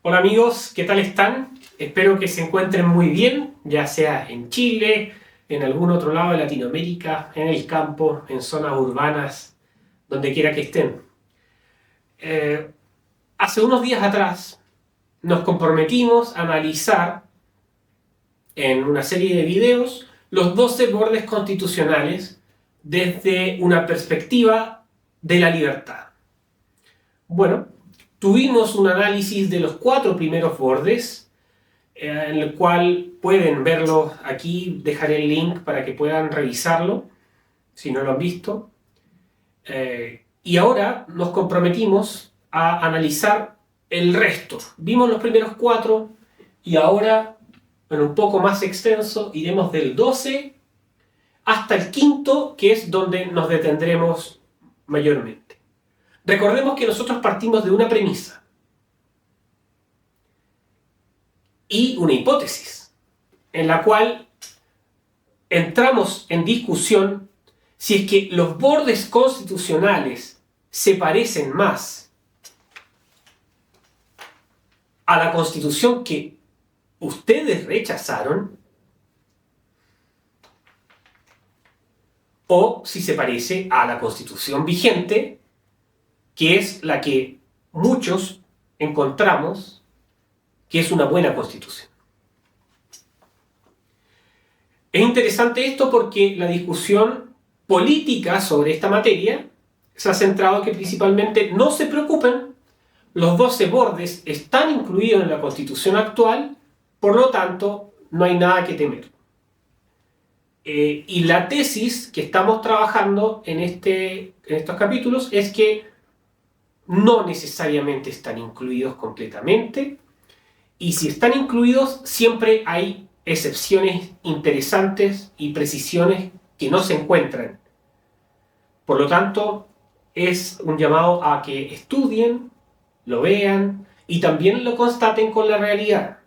Hola amigos, ¿qué tal están? Espero que se encuentren muy bien, ya sea en Chile, en algún otro lado de Latinoamérica, en el campo, en zonas urbanas, donde quiera que estén. Eh, Hace unos días atrás nos comprometimos a analizar en una serie de videos los 12 bordes constitucionales desde una perspectiva de la libertad. Bueno, tuvimos un análisis de los 4 primeros bordes, en el cual pueden verlo aquí, dejaré el link para que puedan revisarlo, si no lo han visto. Y ahora nos comprometimos a analizar el resto. Vimos los primeros 4 y ahora, en un poco más extenso, iremos del 12 hasta el quinto, que es donde nos detendremos mayormente. Recordemos que nosotros partimos de una premisa y una hipótesis, en la cual entramos en discusión si es que los bordes constitucionales se parecen más a la Constitución que ustedes rechazaron o si se parece a la Constitución vigente, que es la que muchos encontramos que es una buena Constitución. Es interesante esto porque la discusión política sobre esta materia se ha centrado en que principalmente no se preocupen, los 12 bordes están incluidos en la Constitución actual, por lo tanto no hay nada que temer. Y la tesis que estamos trabajando en estos capítulos es que no necesariamente están incluidos completamente, y si están incluidos siempre hay excepciones interesantes y precisiones que no se encuentran. Por lo tanto, es un llamado a que estudien, lo vean y también lo constaten con la realidad,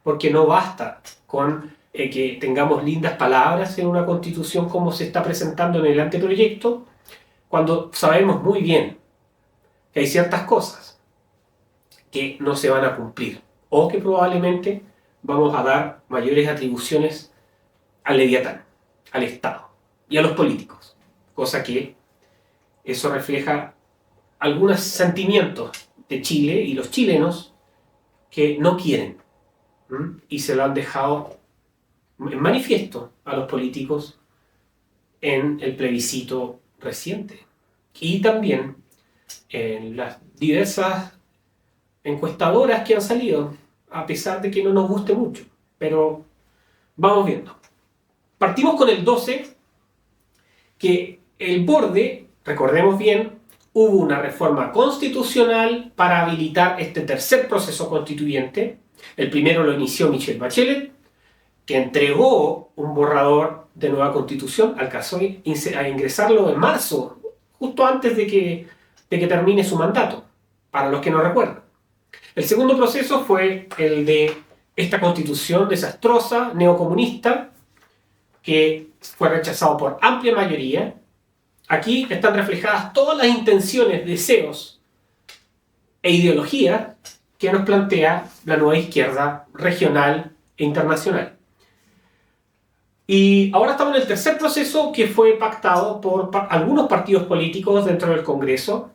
porque no basta con que tengamos lindas palabras en una constitución como se está presentando en el anteproyecto, cuando sabemos muy bien que hay ciertas cosas que no se van a cumplir o que probablemente vamos a dar mayores atribuciones al Leviatán, al Estado y a los políticos, cosa que eso refleja algunos sentimientos de Chile y los chilenos que no quieren, y se lo han dejado en manifiesto a los políticos en el plebiscito reciente y también en las diversas encuestadoras que han salido, a pesar de que no nos guste mucho, pero vamos viendo. Partimos con el 12, que el borde, recordemos bien, hubo una reforma constitucional para habilitar este tercer proceso constituyente. El primero lo inició Michelle Bachelet, que entregó un borrador de nueva constitución, alcanzó a ingresarlo en marzo, justo antes de que termine su mandato, para los que no recuerdan. El segundo proceso fue el de esta constitución desastrosa, neocomunista, que fue rechazado por amplia mayoría. Aquí están reflejadas todas las intenciones, deseos e ideologías que nos plantea la nueva izquierda regional e internacional. Y ahora estamos en el tercer proceso, que fue pactado por algunos partidos políticos dentro del Congreso,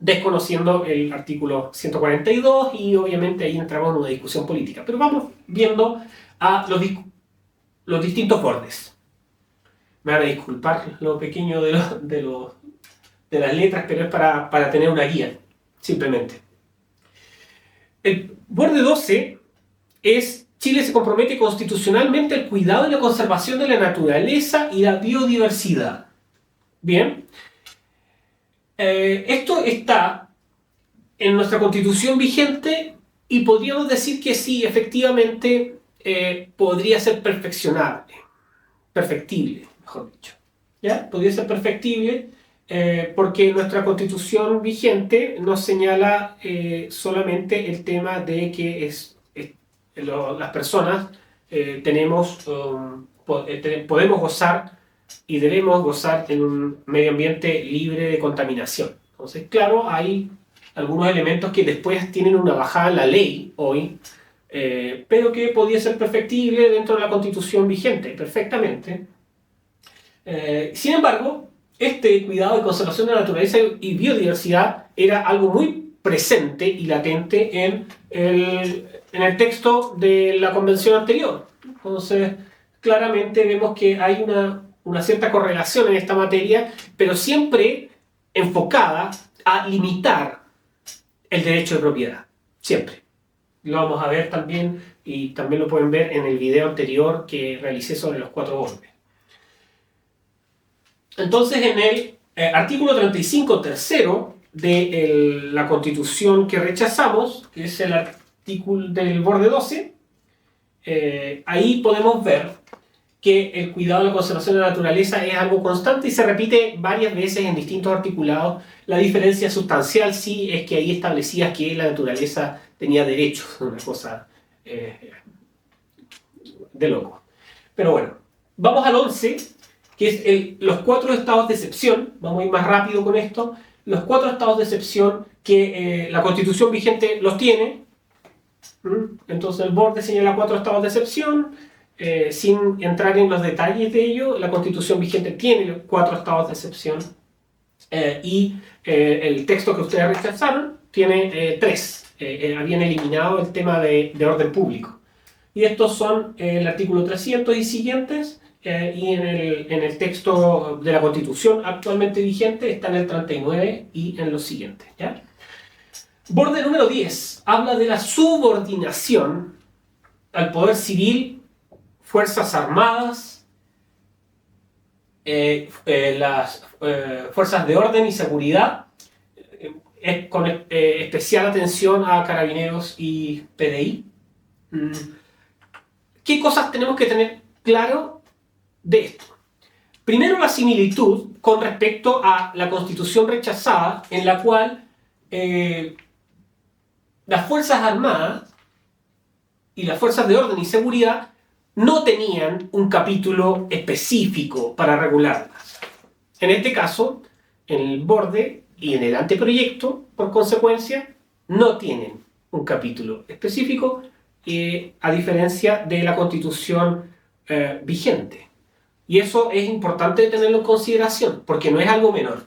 desconociendo el artículo 142, y obviamente ahí entramos en una discusión política. Pero vamos viendo a los distintos bordes. Me van a disculpar lo pequeño de las letras, pero es para tener una guía, simplemente. El borde 12 es: Chile se compromete constitucionalmente al cuidado y la conservación de la naturaleza y la biodiversidad. Bien. Esto está en nuestra constitución vigente y podríamos decir que sí, efectivamente, podría ser perfeccionable, perfectible, mejor dicho. ¿Ya? Podría ser perfectible, porque nuestra constitución vigente nos señala solamente el tema de que las personas podemos gozar y debemos gozar en un medio ambiente libre de contaminación. Entonces, claro, hay algunos elementos que después tienen una bajada en la ley hoy, pero que podía ser perfectible dentro de la Constitución vigente, perfectamente. Sin embargo, este cuidado y conservación de la naturaleza y biodiversidad era algo muy presente y latente en el texto de la convención anterior. Entonces, claramente vemos que hay una cierta correlación en esta materia, pero siempre enfocada a limitar el derecho de propiedad. Siempre. Lo vamos a ver también, y también lo pueden ver en el video anterior que realicé sobre los 4 orbes. Entonces, en el artículo 35 tercero de la Constitución que rechazamos, que es el artículo del borde 12, ahí podemos ver que el cuidado y la conservación de la naturaleza es algo constante y se repite varias veces en distintos articulados. La diferencia sustancial sí es que ahí establecía que la naturaleza tenía derechos, una cosa de loco. Pero bueno, vamos al 11, que es los 4 estados de excepción. Vamos a ir más rápido con esto. Los 4 estados de excepción que la Constitución vigente los tiene. Entonces el borde señala 4 estados de excepción. Sin entrar en los detalles de ello, la Constitución vigente tiene 4 estados de excepción. El texto que ustedes rechazaron tiene 3. Habían eliminado el tema de orden público. Y estos son el artículo 300 y siguientes, y en el texto de la Constitución actualmente vigente está en el 39 y en los siguientes, ¿ya? Borde número 10 habla de la subordinación al poder civil, Fuerzas Armadas, las fuerzas de orden y seguridad, con especial atención a Carabineros y PDI. ¿Qué cosas tenemos que tener claro de esto? Primero, la similitud con respecto a la Constitución rechazada, en la cual las Fuerzas Armadas y las Fuerzas de Orden y Seguridad no tenían un capítulo específico para regularlas. En este caso, en el borde y en el anteproyecto, por consecuencia, no tienen un capítulo específico, a diferencia de la Constitución vigente. Y eso es importante tenerlo en consideración, porque no es algo menor.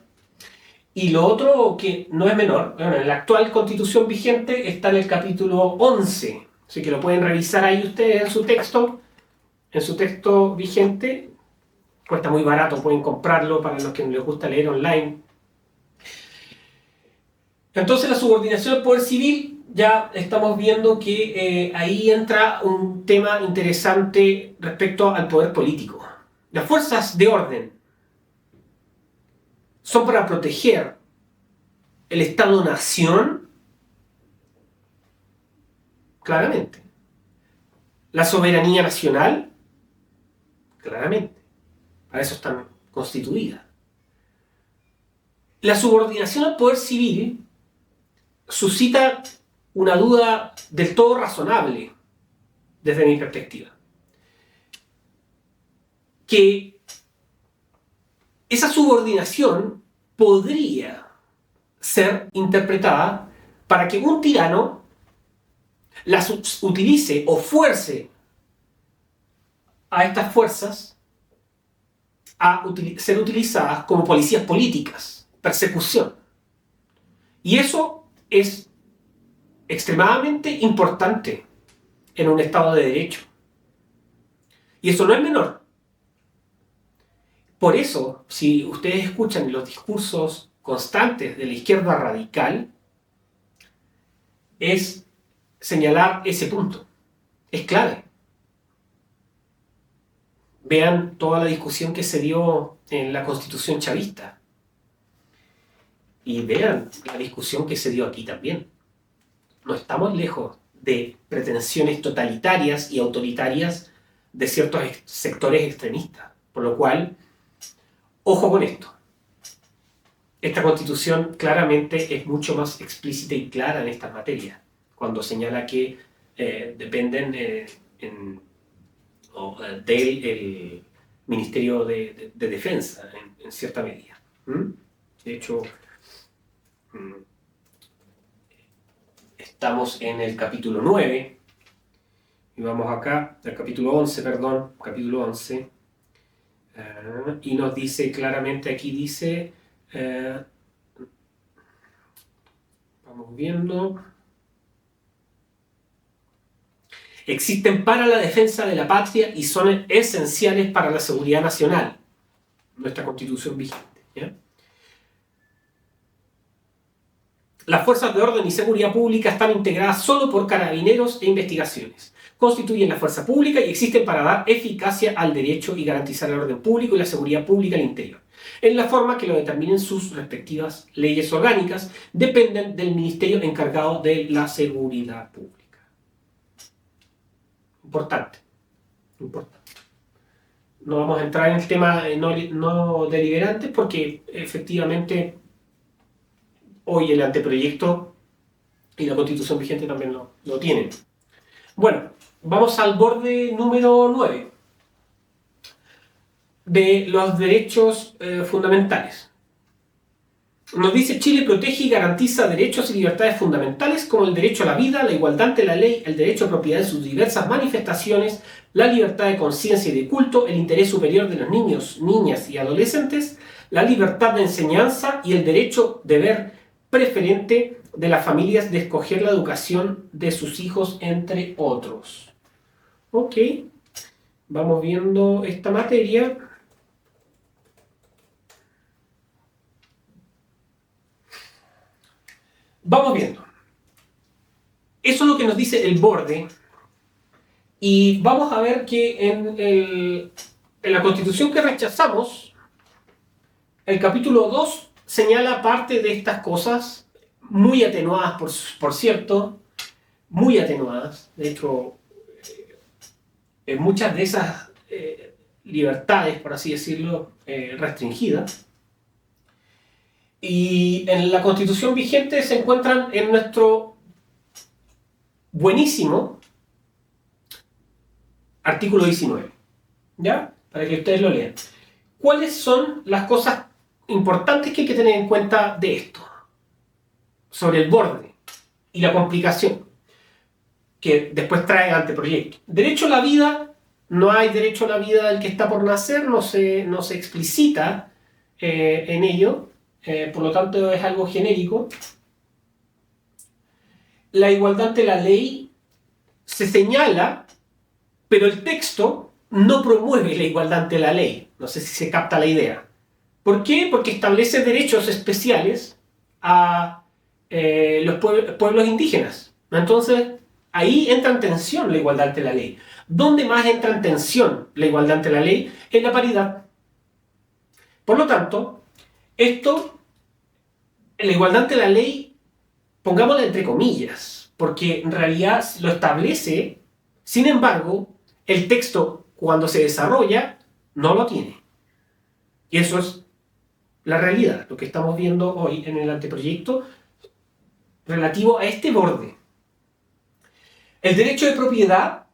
Y lo otro que no es menor, bueno, en la actual Constitución vigente está en el capítulo 11, así que lo pueden revisar ahí ustedes en su texto vigente. Cuesta muy barato, pueden comprarlo para los que les gusta leer online. Entonces, la subordinación al poder civil, ya estamos viendo que ahí entra un tema interesante respecto al poder político. Las fuerzas de orden son para proteger el Estado-nación, claramente. La soberanía nacional, claramente. Para eso están constituidas. La subordinación al poder civil suscita una duda del todo razonable desde mi perspectiva. Que esa subordinación podría ser interpretada para que un tirano las utilice o fuerce a estas fuerzas a ser utilizadas como policías políticas, persecución. Y eso es extremadamente importante en un Estado de Derecho. Y eso no es menor. Por eso, si ustedes escuchan los discursos constantes de la izquierda radical, es señalar ese punto. Es clave. Vean toda la discusión que se dio en la Constitución chavista. Y vean la discusión que se dio aquí también. No estamos lejos de pretensiones totalitarias y autoritarias de ciertos sectores extremistas. Por lo cual, ojo con esto. Esta Constitución claramente es mucho más explícita y clara en estas materias, cuando señala que dependen del Ministerio de Defensa en cierta medida. De hecho, Estamos en el capítulo 9. Y vamos acá, al capítulo 11, perdón, capítulo 11. Y nos dice claramente, aquí dice, vamos viendo, existen para la defensa de la patria y son esenciales para la seguridad nacional, nuestra constitución vigente, ¿ya? Las fuerzas de orden y seguridad pública están integradas solo por carabineros e investigaciones. Constituyen la fuerza pública y existen para dar eficacia al derecho y garantizar el orden público y la seguridad pública al interior. En la forma que lo determinen sus respectivas leyes orgánicas, dependen del ministerio encargado de la seguridad pública. Importante. No vamos a entrar en el tema no deliberante porque efectivamente hoy el anteproyecto y la constitución vigente también lo tienen. Bueno, vamos al borde número 9 de los derechos fundamentales. Nos dice: Chile protege y garantiza derechos y libertades fundamentales como el derecho a la vida, la igualdad ante la ley, el derecho a propiedad en sus diversas manifestaciones, la libertad de conciencia y de culto, el interés superior de los niños, niñas y adolescentes, la libertad de enseñanza y el derecho deber preferente de las familias de escoger la educación de sus hijos, entre otros. Ok, vamos viendo esta materia. Vamos viendo. Eso es lo que nos dice el borde. Y vamos a ver que en la Constitución que rechazamos, el capítulo 2 señala parte de estas cosas, muy atenuadas, por cierto, muy atenuadas. De hecho, muchas de esas libertades, por así decirlo, restringidas. Y en la Constitución vigente se encuentran en nuestro buenísimo artículo 19. ¿Ya? Para que ustedes lo lean. ¿Cuáles son las cosas importantes que hay que tener en cuenta de esto? Sobre el borde y la complicación que después trae el anteproyecto. Derecho a la vida. No hay derecho a la vida del que está por nacer. No se explicita en ello. Por lo tanto es algo genérico. La igualdad ante la ley se señala, pero el texto no promueve la igualdad ante la ley. No sé si se capta la idea. ¿Por qué? Porque establece derechos especiales a los pueblos indígenas. Entonces, ahí entra en tensión la igualdad ante la ley. ¿Dónde más entra en tensión la igualdad ante la ley? En la paridad. Por lo tanto, la igualdad ante la ley, pongámosla entre comillas, porque en realidad lo establece, sin embargo, el texto, cuando se desarrolla, no lo tiene. Y eso es la realidad, lo que estamos viendo hoy en el anteproyecto relativo a este borde. El derecho de propiedad,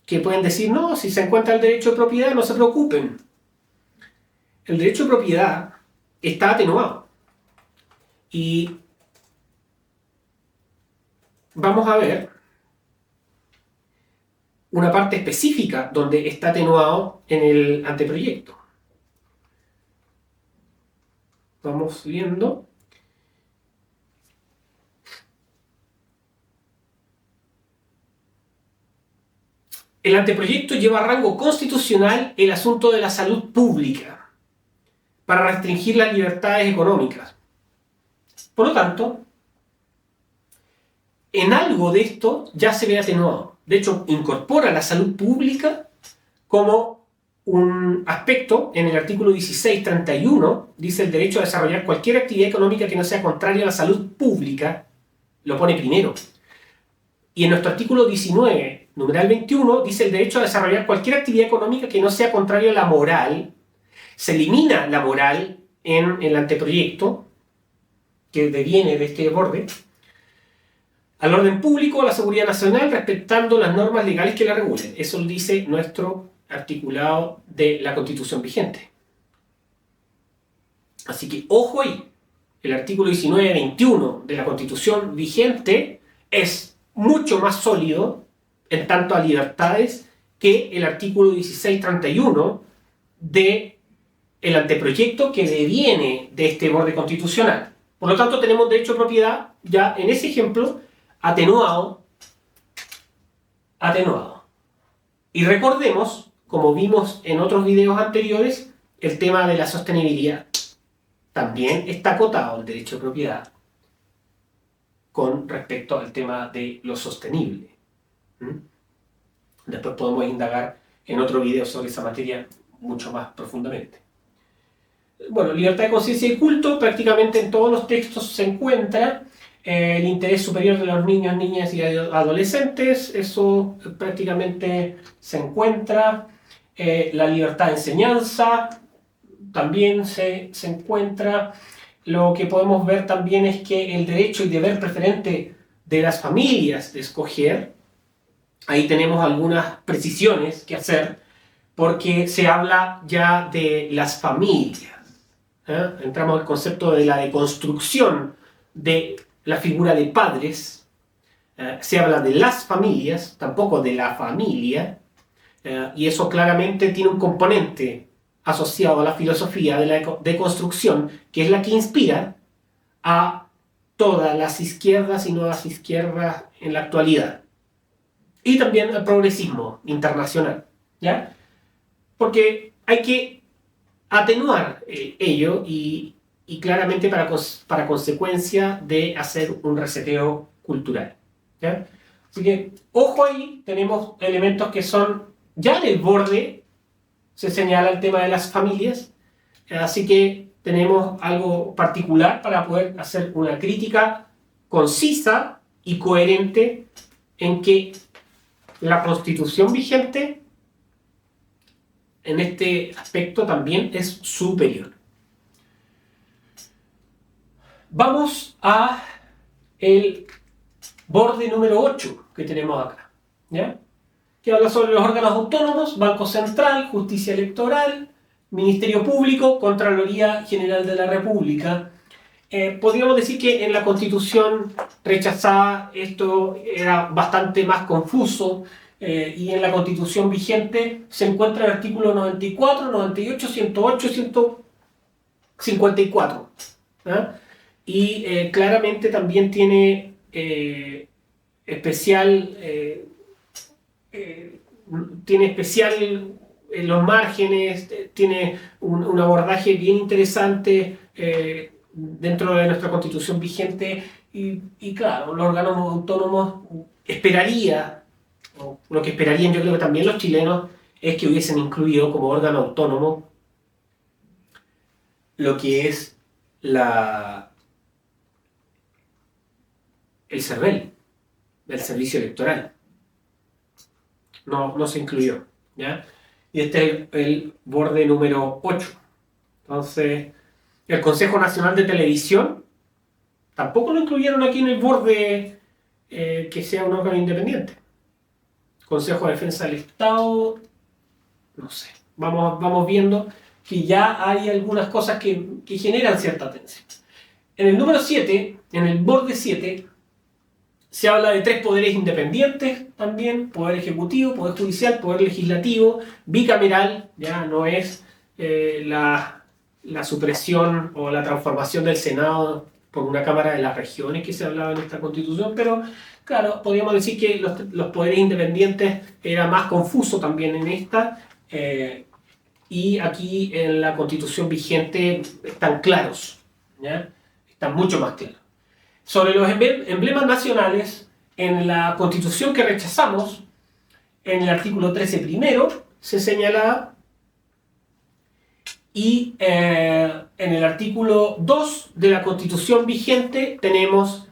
que pueden decir, no, si se encuentra el derecho de propiedad, no se preocupen. El derecho de propiedad está atenuado. Y vamos a ver una parte específica donde está atenuado en el anteproyecto. Vamos viendo. El anteproyecto lleva a rango constitucional el asunto de la salud pública para restringir las libertades económicas. Por lo tanto, en algo de esto ya se ve atenuado. De hecho, incorpora la salud pública como un aspecto en el artículo 1631, dice el derecho a desarrollar cualquier actividad económica que no sea contraria a la salud pública, lo pone primero. Y en nuestro artículo 19, numeral 21, dice el derecho a desarrollar cualquier actividad económica que no sea contraria a la moral. Se elimina la moral en el anteproyecto, que deviene de este borde, al orden público, a la seguridad nacional, respetando las normas legales que la regulen. Eso lo dice nuestro articulado de la Constitución vigente. Así que ojo ahí, el artículo 19-21 de la Constitución vigente es mucho más sólido en tanto a libertades que el artículo 16-31 del anteproyecto que deviene de este borde constitucional. Por lo tanto, tenemos derecho a propiedad ya en ese ejemplo atenuado. Y recordemos, como vimos en otros videos anteriores, el tema de la sostenibilidad. También está acotado el derecho a propiedad con respecto al tema de lo sostenible. Después podemos indagar en otro video sobre esa materia mucho más profundamente. Bueno, libertad de conciencia y culto, prácticamente en todos los textos se encuentra. El interés superior de los niños, niñas y adolescentes, eso prácticamente se encuentra. La libertad de enseñanza también se encuentra. Lo que podemos ver también es que el derecho y deber preferente de las familias de escoger, ahí tenemos algunas precisiones que hacer, porque se habla ya de las familias. Entramos al concepto de la deconstrucción de la figura de padres. Se habla de las familias, tampoco de la familia, y eso claramente tiene un componente asociado a la filosofía de la deconstrucción, que es la que inspira a todas las izquierdas y nuevas izquierdas en la actualidad. Y también al progresismo internacional, ¿ya? Porque hay que atenuar ello y claramente para consecuencia de hacer un reseteo cultural, ¿ya? Así que, ojo ahí, tenemos elementos que son ya en el borde. Se señala el tema de las familias, así que tenemos algo particular para poder hacer una crítica concisa y coherente en que la Constitución vigente en este aspecto también es superior. Vamos a el borde número 8 que tenemos acá, ¿ya? Que habla sobre los órganos autónomos, Banco Central, Justicia Electoral, Ministerio Público, Contraloría General de la República. Podríamos decir que en la Constitución rechazada esto era bastante más confuso, y en la Constitución vigente se encuentra el artículo 94, 98, 108, 154. Y claramente también tiene especial en los márgenes, tiene un abordaje bien interesante dentro de nuestra Constitución vigente y claro, los órganos autónomos o lo que esperarían yo creo que también los chilenos, es que hubiesen incluido como órgano autónomo lo que es el CERVEL, del Servicio Electoral. No se incluyó, ¿ya? Y este es el borde número 8. Entonces, el Consejo Nacional de Televisión tampoco lo incluyeron aquí en el borde que sea un órgano independiente. Consejo de Defensa del Estado, no sé. Vamos viendo que ya hay algunas cosas que generan cierta tensión. En el número 7, en el borde 7, se habla de 3 poderes independientes también: poder ejecutivo, poder judicial, poder legislativo, bicameral. Ya no es la supresión o la transformación del Senado por una Cámara de las Regiones que se hablaba en esta Constitución, pero claro, podríamos decir que los poderes independientes era más confuso también en esta, y aquí en la Constitución vigente están claros, ¿ya? Están mucho más claros. Sobre los emblemas nacionales, en la Constitución que rechazamos, en el artículo 13 primero, se señalaba, y en el artículo 2 de la Constitución vigente tenemos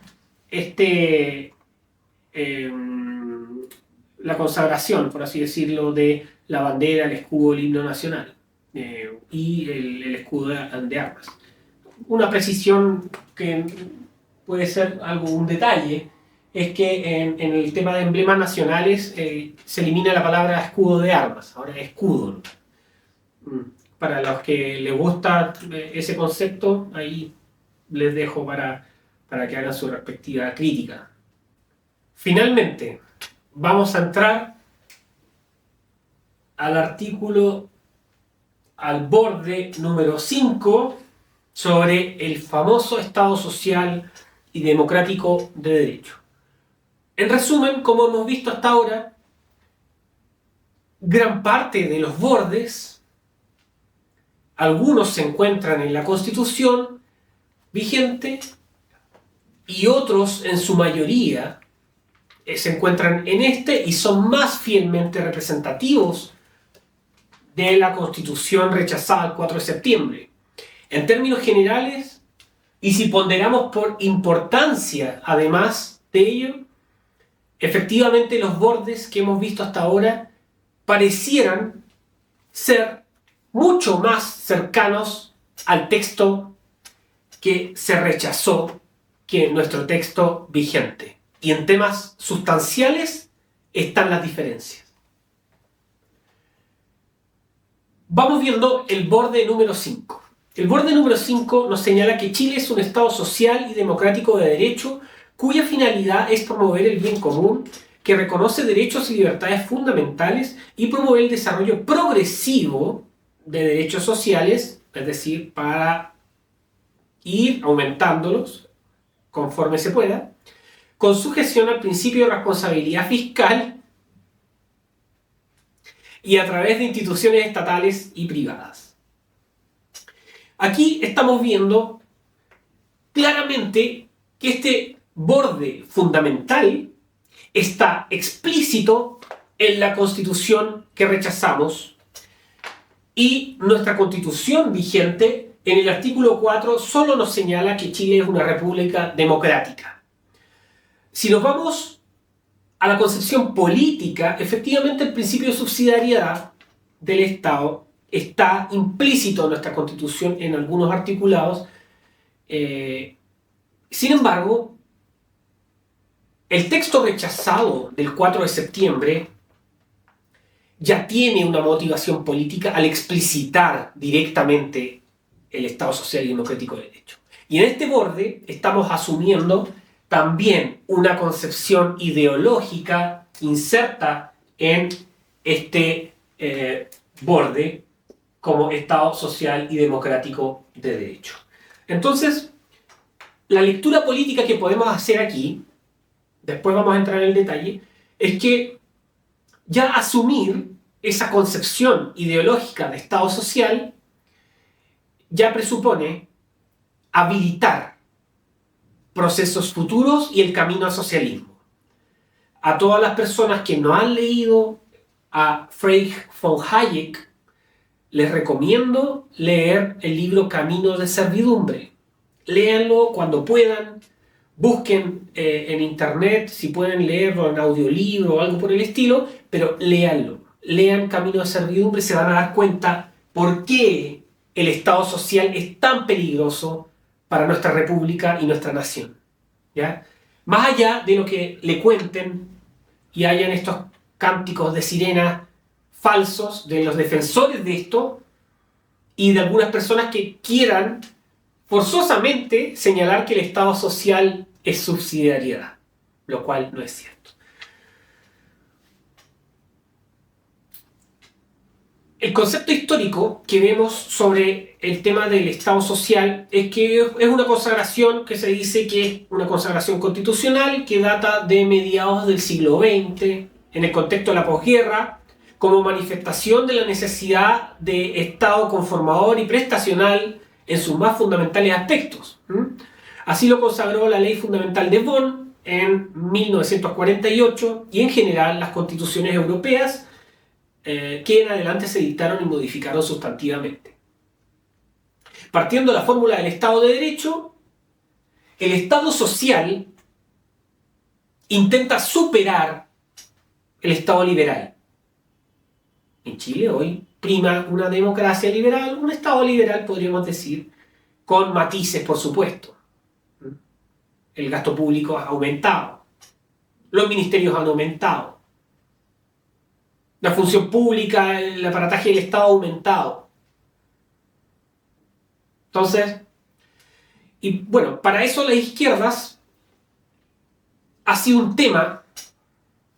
la consagración, por así decirlo, de la bandera, el escudo, el himno nacional, y el escudo de armas. Una precisión que puede ser un detalle, es que en el tema de emblemas nacionales se elimina la palabra escudo de armas, ahora es escudo. Para los que les gusta ese concepto, ahí les dejo para que hagan su respectiva crítica. Finalmente, vamos a entrar al artículo, al borde número 5, sobre el famoso Estado social y democrático de derecho. En resumen, como hemos visto hasta ahora, gran parte de los bordes, algunos se encuentran en la Constitución vigente y otros, en su mayoría, se encuentran en este y son más fielmente representativos de la Constitución rechazada el 4 de septiembre. En términos generales, y si ponderamos por importancia además de ello, efectivamente los bordes que hemos visto hasta ahora parecieran ser mucho más cercanos al texto que se rechazó que nuestro texto vigente. Y en temas sustanciales están las diferencias. Vamos viendo el borde número 5. El borde número 5 nos señala que Chile es un Estado social y democrático de derecho cuya finalidad es promover el bien común, que reconoce derechos y libertades fundamentales y promover el desarrollo progresivo de derechos sociales, es decir, para ir aumentándolos conforme se pueda, con sujeción al principio de responsabilidad fiscal y a través de instituciones estatales y privadas. Aquí estamos viendo claramente que este borde fundamental está explícito en la Constitución que rechazamos y nuestra Constitución vigente en el artículo 4 solo nos señala que Chile es una república democrática. Si nos vamos a la concepción política, efectivamente el principio de subsidiariedad del Estado está implícito en nuestra Constitución en algunos articulados. Sin embargo, el texto rechazado del 4 de septiembre ya tiene una motivación política al explicitar directamente el Estado social y democrático de derecho. Y en este borde estamos asumiendo también una concepción ideológica inserta en este borde como Estado social y democrático de derecho. Entonces, la lectura política que podemos hacer aquí, después vamos a entrar en el detalle, es que ya asumir esa concepción ideológica de Estado social ya presupone habilitar procesos futuros y el camino al socialismo. A todas las personas que no han leído a Friedrich von Hayek, les recomiendo leer el libro Camino de Servidumbre. Léanlo cuando puedan, busquen en internet si pueden leerlo en audiolibro o algo por el estilo, pero léanlo. Lean Camino de Servidumbre y se van a dar cuenta por qué el Estado social es tan peligroso para nuestra república y nuestra nación. ¿Ya? Más allá de lo que le cuenten y hayan estos cánticos de sirena falsos de los defensores de esto y de algunas personas que quieran forzosamente señalar que el Estado social es subsidiariedad, lo cual no es cierto. El concepto histórico que vemos sobre el tema del Estado social es que es una consagración que se dice que es una consagración constitucional que data de mediados del siglo XX, en el contexto de la posguerra, como manifestación de la necesidad de Estado conformador y prestacional en sus más fundamentales aspectos. Así lo consagró la Ley Fundamental de Bonn en 1948 y en general las constituciones europeas que en adelante se dictaron y modificaron sustantivamente. Partiendo de la fórmula del Estado de Derecho, el Estado social intenta superar el Estado liberal. En Chile hoy prima una democracia liberal, un Estado liberal podríamos decir, con matices por supuesto. El gasto público ha aumentado, los ministerios han aumentado, la función pública, el aparataje del Estado ha aumentado. Entonces, Y bueno, para eso las izquierdas ha sido un tema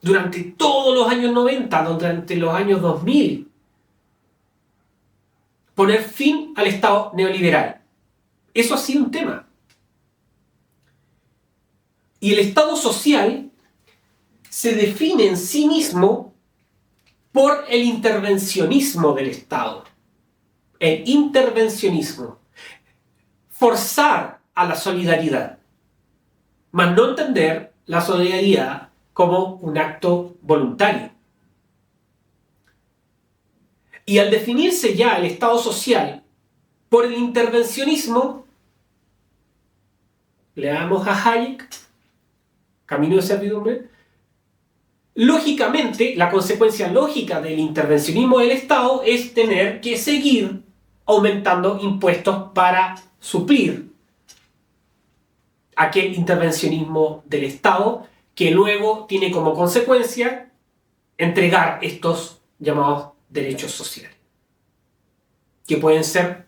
durante todos los años 90, durante los años 2000, poner fin al Estado neoliberal. Eso ha sido un tema. Y el Estado social se define en sí mismo por el intervencionismo del Estado. El intervencionismo. Forzar a la solidaridad. Mas no entender la solidaridad como un acto voluntario. Y al definirse ya el Estado social por el intervencionismo, leamos a Hayek, Camino de Servidumbre, lógicamente, la consecuencia lógica del intervencionismo del Estado es tener que seguir aumentando impuestos para suplir aquel intervencionismo del Estado que luego tiene como consecuencia entregar estos llamados derechos sociales, que pueden ser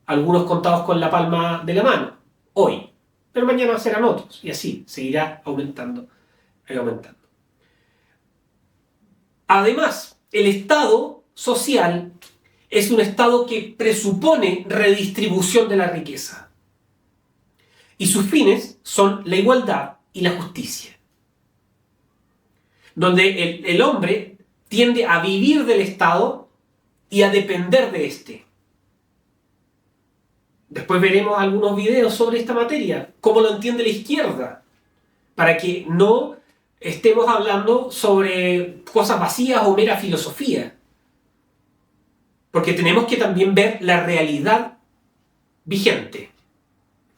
algunos contados con la palma de la mano hoy, pero mañana serán otros, y así seguirá aumentando y aumentando. Además, el Estado social es un Estado que presupone redistribución de la riqueza, y sus fines son la igualdad y la justicia, donde el hombre tiende a vivir del Estado y a depender de éste. Después veremos algunos videos sobre esta materia, cómo lo entiende la izquierda, para que no estemos hablando sobre cosas vacías o mera filosofía. Porque tenemos que también ver la realidad vigente,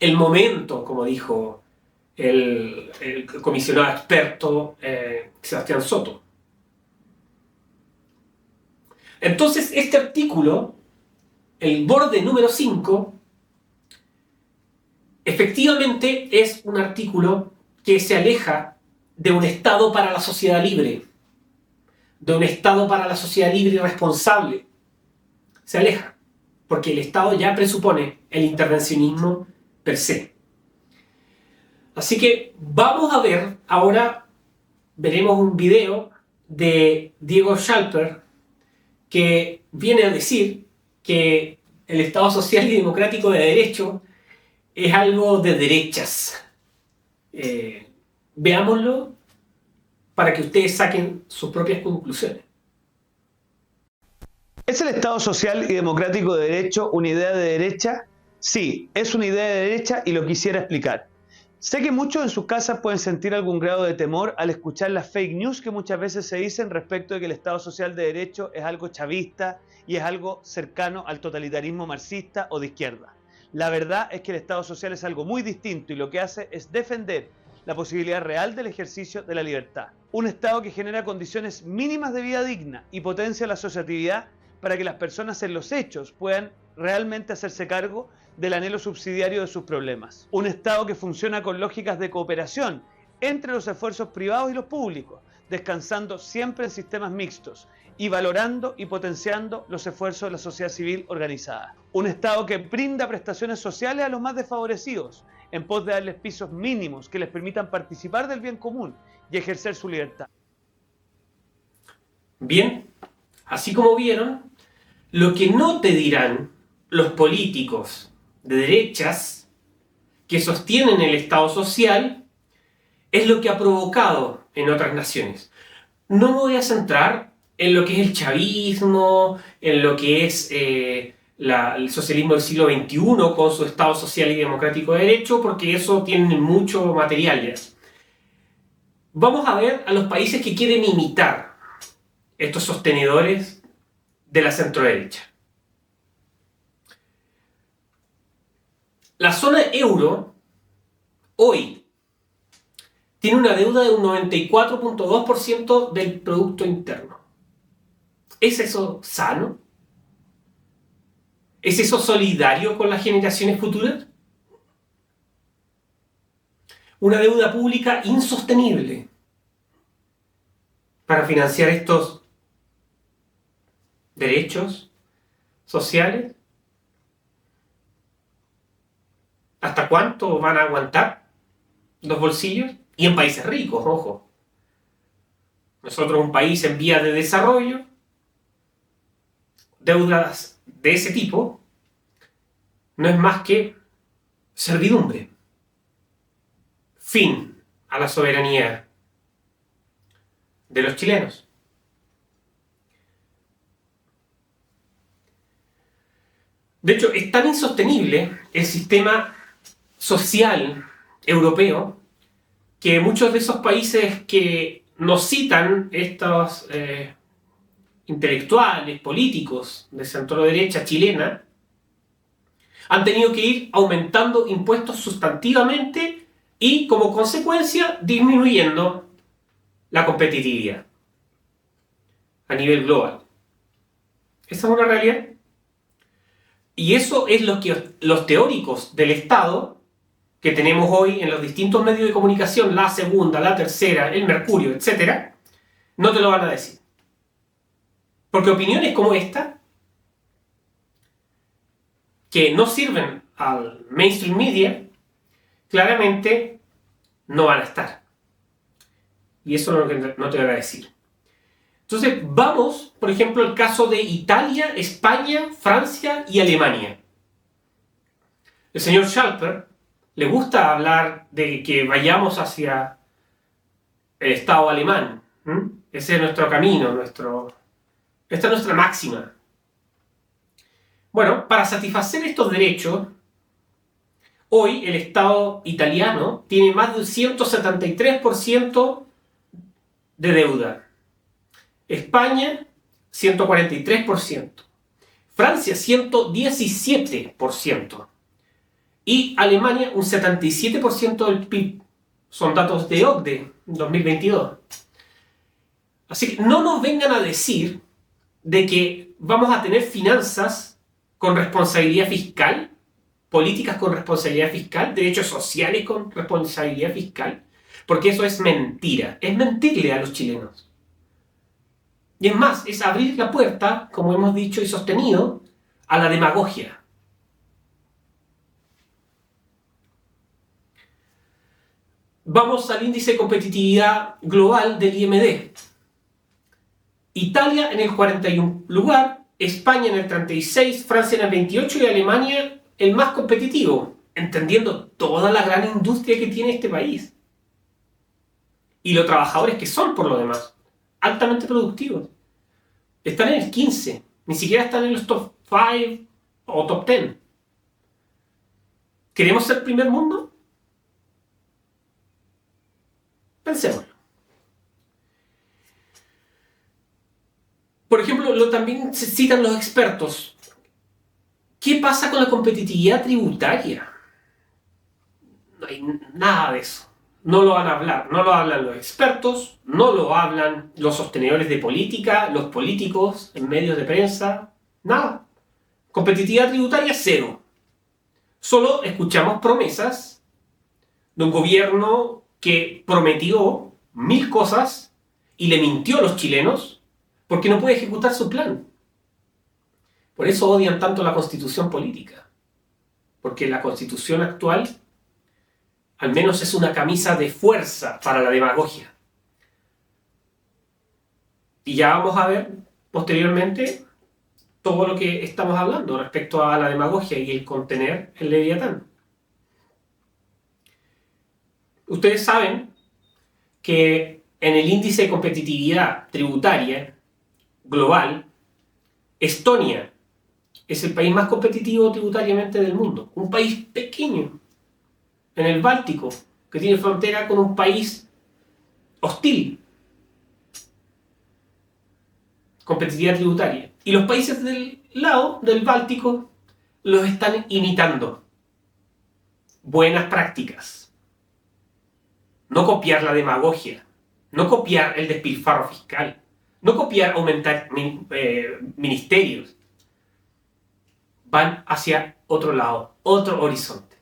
el momento, como dijo el comisionado experto Sebastián Soto. Entonces, este artículo, el borde número 5, efectivamente es un artículo que se aleja de un Estado para la sociedad libre, de un Estado para la sociedad libre y responsable. Se aleja, porque el Estado ya presupone el intervencionismo per se. Así que vamos a ver, ahora veremos un video de Diego Schalper que viene a decir que el Estado social y democrático de derecho es algo de derechas. Veámoslo para que ustedes saquen sus propias conclusiones. ¿Es el Estado social y democrático de derecho una idea de derecha? Sí, es una idea de derecha y lo quisiera explicar. Sé que muchos en sus casas pueden sentir algún grado de temor al escuchar las fake news que muchas veces se dicen respecto de que el Estado social de derecho es algo chavista y es algo cercano al totalitarismo marxista o de izquierda. La verdad es que el Estado social es algo muy distinto y lo que hace es defender la posibilidad real del ejercicio de la libertad. Un Estado que genera condiciones mínimas de vida digna y potencia la asociatividad para que las personas en los hechos puedan realmente hacerse cargo del anhelo subsidiario de sus problemas. Un Estado que funciona con lógicas de cooperación entre los esfuerzos privados y los públicos, descansando siempre en sistemas mixtos y valorando y potenciando los esfuerzos de la sociedad civil organizada. Un Estado que brinda prestaciones sociales a los más desfavorecidos, en pos de darles pisos mínimos que les permitan participar del bien común y ejercer su libertad. Bien, así como vieron, lo que no te dirán los políticos de derechas que sostienen el Estado social es lo que ha provocado en otras naciones. No me voy a centrar en lo que es el chavismo, en lo que es el socialismo del siglo XXI con su Estado social y democrático de derecho, porque eso tiene mucho material ya. Vamos a ver a los países que quieren imitar estos sostenedores de la centroderecha. La zona euro hoy tiene una deuda de un 94.2% del Producto Interno. ¿Es eso sano? ¿Es eso solidario con las generaciones futuras? Una deuda pública insostenible para financiar estos derechos sociales. ¿Hasta cuánto van a aguantar los bolsillos? Y en países ricos, ojo. Nosotros, un país en vías de desarrollo, deudas de ese tipo, no es más que servidumbre. Fin a la soberanía de los chilenos. De hecho, es tan insostenible el sistema social europeo que muchos de esos países que nos citan estos intelectuales, políticos de centro derecha chilena, han tenido que ir aumentando impuestos sustantivamente y, como consecuencia, disminuyendo la competitividad a nivel global. Esa es una realidad. Y eso es lo que los teóricos del Estado que tenemos hoy en los distintos medios de comunicación, La Segunda, La Tercera, El Mercurio, etc., no te lo van a decir. Porque opiniones como esta, que no sirven al mainstream media, claramente no van a estar. Y eso es lo que no te voy a decir. Entonces, vamos, por ejemplo, al caso de Italia, España, Francia y Alemania. El señor Schalper le gusta hablar de que vayamos hacia el Estado alemán. Ese es nuestro camino, esta es nuestra máxima. Bueno, para satisfacer estos derechos, hoy el Estado italiano tiene más del 173% de deuda. España, 143%. Francia, 117%. Y Alemania, un 77% del PIB. Son datos de OCDE, 2022. Así que no nos vengan a decir de que vamos a tener finanzas con responsabilidad fiscal, políticas con responsabilidad fiscal, derechos sociales con responsabilidad fiscal, porque eso es mentira. Es mentirle a los chilenos. Y es más, es abrir la puerta, como hemos dicho y sostenido, a la demagogia. Vamos al índice de competitividad global del IMD. Italia en el 41 lugar, España en el 36, Francia en el 28 y Alemania el más competitivo, entendiendo toda la gran industria que tiene este país. Y los trabajadores que son, por lo demás, altamente productivos. Están en el 15, ni siquiera están en los top 5 o top 10. ¿Queremos ser primer mundo? Pensémoslo. Por ejemplo, también se citan los expertos. ¿Qué pasa con la competitividad tributaria? No hay nada de eso. No lo van a hablar, no lo hablan los expertos, no lo hablan los sostenedores de política, los políticos en medios de prensa, nada. Competitividad tributaria, cero. Solo escuchamos promesas de un gobierno que prometió 1000 cosas y le mintió a los chilenos porque no puede ejecutar su plan. Por eso odian tanto la constitución política, porque la constitución actual al menos es una camisa de fuerza para la demagogia. Y ya vamos a ver posteriormente todo lo que estamos hablando respecto a la demagogia y el contener el Leviatán. Ustedes saben que en el índice de competitividad tributaria global, Estonia es el país más competitivo tributariamente del mundo. Un país pequeño, en el Báltico, que tiene frontera con un país hostil. Competitividad tributaria. Y los países del lado del Báltico los están imitando. Buenas prácticas. No copiar la demagogia. No copiar el despilfarro fiscal. No copiar aumentar ministerios. Van hacia otro lado, otro horizonte.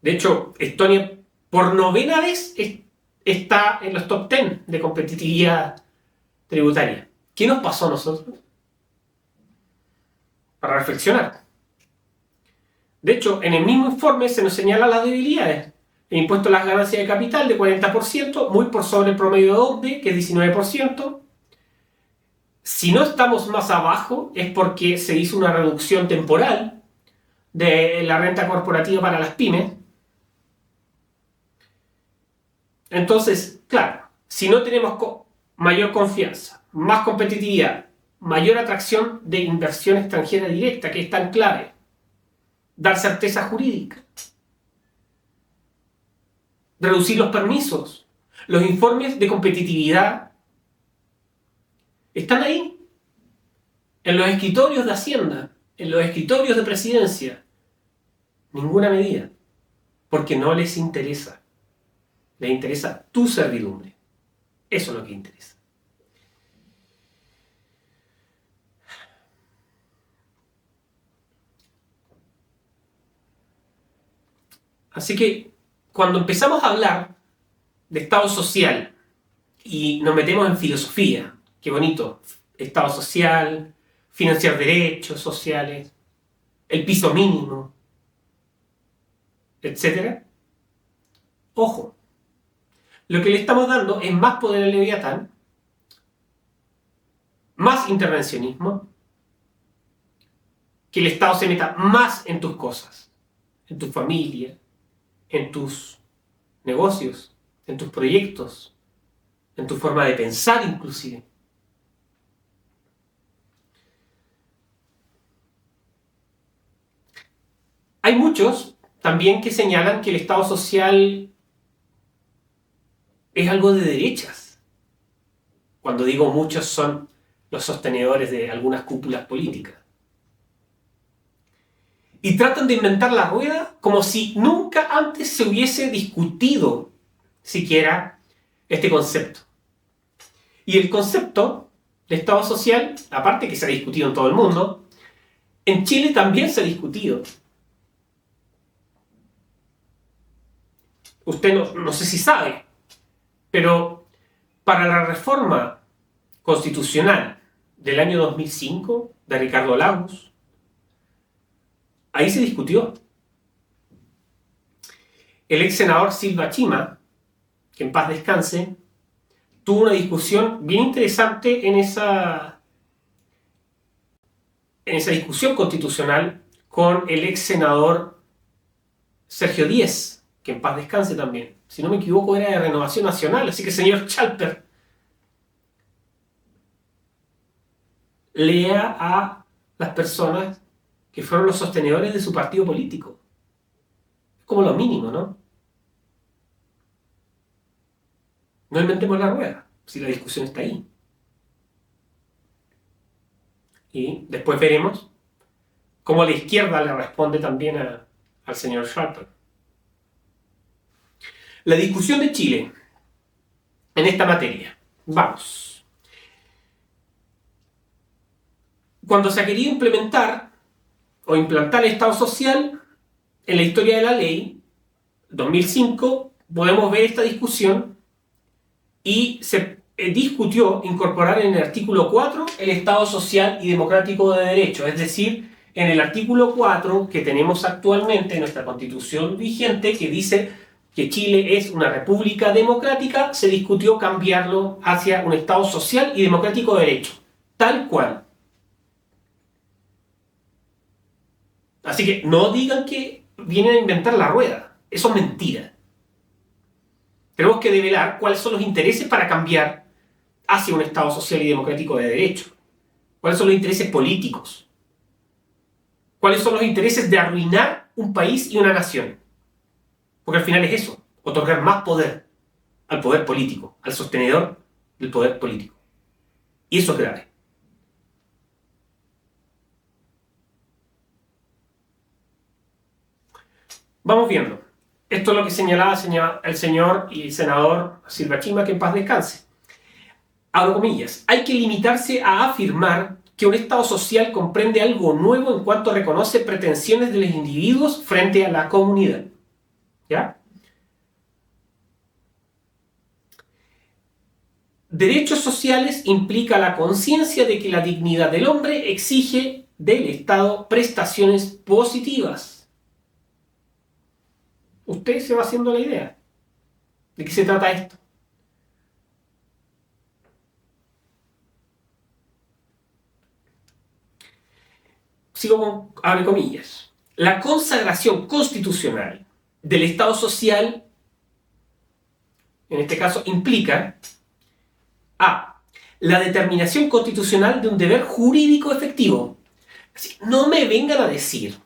De hecho, Estonia por 9ª vez está en los top 10 de competitividad tributaria. ¿Qué nos pasó a nosotros? Para reflexionar. De hecho, en el mismo informe se nos señala las debilidades. El impuesto a las ganancias de capital de 40%, muy por sobre el promedio de OCDE, que es 19%. Si no estamos más abajo, es porque se hizo una reducción temporal de la renta corporativa para las pymes. Entonces, claro, si no tenemos mayor confianza, más competitividad, mayor atracción de inversión extranjera directa, que es tan clave, dar certeza jurídica, reducir los permisos, los informes de competitividad están ahí, en los escritorios de Hacienda, en los escritorios de Presidencia. Ninguna medida, porque no les interesa. Les interesa tu servidumbre. Eso es lo que interesa. Así que cuando empezamos a hablar de Estado social y nos metemos en filosofía, qué bonito, Estado social, financiar derechos sociales, el piso mínimo, etc. Ojo, lo que le estamos dando es más poder al Leviatán, más intervencionismo, que el Estado se meta más en tus cosas, en tu familia, en tus negocios, en tus proyectos, en tu forma de pensar inclusive. Hay muchos también que señalan que el Estado social es algo de derechas. Cuando digo muchos, son los sostenedores de algunas cúpulas políticas. Y tratan de inventar la rueda como si nunca antes se hubiese discutido siquiera este concepto. Y el concepto de Estado social, aparte que se ha discutido en todo el mundo, en Chile también se ha discutido. Usted no sé si sabe, pero para la reforma constitucional del año 2005 de Ricardo Lagos, ahí se discutió. El ex senador Silva Chima, que en paz descanse, tuvo una discusión bien interesante en esa discusión constitucional con el ex senador Sergio Díez, que en paz descanse también. Si no me equivoco, era de Renovación Nacional, así que señor Chalper, lea a las personas que fueron los sostenedores de su partido político. Es como lo mínimo, ¿no? No inventemos la rueda, si la discusión está ahí. Y después veremos cómo la izquierda le responde también al señor Chalper. La discusión de Chile en esta materia. Vamos. Cuando se ha querido implementar o implantar el Estado social en la historia de la ley, 2005, podemos ver esta discusión y se discutió incorporar en el artículo 4 el Estado social y democrático de derecho, es decir, en el artículo 4 que tenemos actualmente en nuestra constitución vigente, que dice que Chile es una república democrática, se discutió cambiarlo hacia un Estado social y democrático de derecho, tal cual. Así que no digan que vienen a inventar la rueda, eso es mentira. Tenemos que develar cuáles son los intereses para cambiar hacia un Estado social y democrático de derecho. ¿Cuáles son los intereses políticos? ¿Cuáles son los intereses de arruinar un país y una nación? Porque al final es eso, otorgar más poder al poder político, al sostenedor del poder político. Y eso es grave. Vamos viendo. Esto es lo que señalaba el señor y el senador Silva Chima, que en paz descanse. Abro comillas. Hay que limitarse a afirmar que un Estado social comprende algo nuevo en cuanto reconoce pretensiones de los individuos frente a la comunidad. ¿Ya? Derechos sociales implica la conciencia de que la dignidad del hombre exige del Estado prestaciones positivas usted se va haciendo la idea de qué se trata esto. Sigo con abre comillas. La consagración constitucional del Estado social, en este caso, implica a. La determinación constitucional de un deber jurídico efectivo. Así, no me vengan a decir